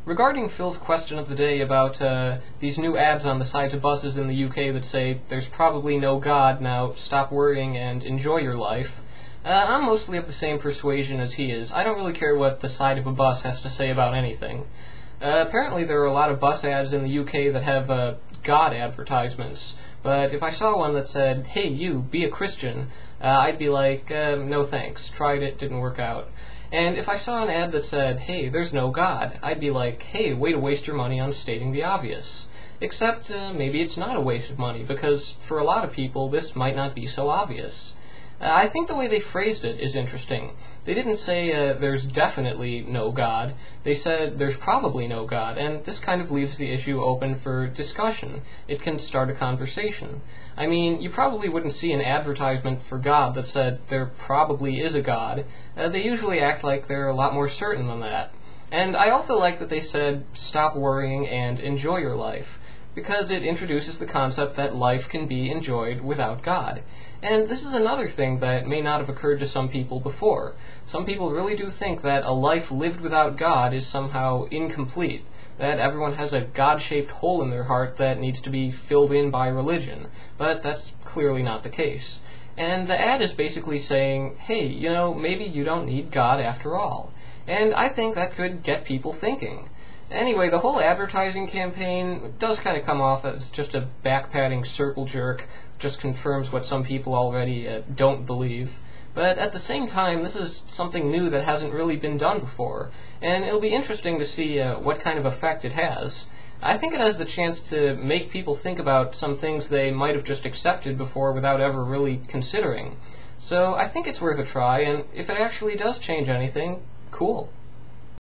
Regarding Phil's question of the day about these new ads on the sides of buses in the UK that say, "There's probably no God, now stop worrying and enjoy your life," I'm mostly of the same persuasion as he is. I don't really care what the side of a bus has to say about anything. Apparently there are a lot of bus ads in the UK that have God advertisements, but if I saw one that said, "Hey you, be a Christian," I'd be like, no thanks, tried it, didn't work out. And if I saw an ad that said, "Hey, there's no God," I'd be like, hey, way to waste your money on stating the obvious. Except maybe it's not a waste of money, because for a lot of people this might not be so obvious. I think the way they phrased it is interesting. They didn't say there's definitely no God. They said there's probably no God, and this kind of leaves the issue open for discussion. It can start a conversation. I mean, you probably wouldn't see an advertisement for God that said there probably is a God. They usually act like they're a lot more certain than that. And I also like that they said stop worrying and enjoy your life, because it introduces the concept that life can be enjoyed without God. And this is another thing that may not have occurred to some people before. Some people really do think that a life lived without God is somehow incomplete, that everyone has a God-shaped hole in their heart that needs to be filled in by religion, but that's clearly not the case. And the ad is basically saying, hey, you know, maybe you don't need God after all. And I think that could get people thinking. Anyway, the whole advertising campaign does kind of come off as just a back-patting circle jerk, just confirms what some people already don't believe. But at the same time, this is something new that hasn't really been done before, and it'll be interesting to see what kind of effect it has. I think it has the chance to make people think about some things they might have just accepted before without ever really considering. So I think it's worth a try, and if it actually does change anything, cool.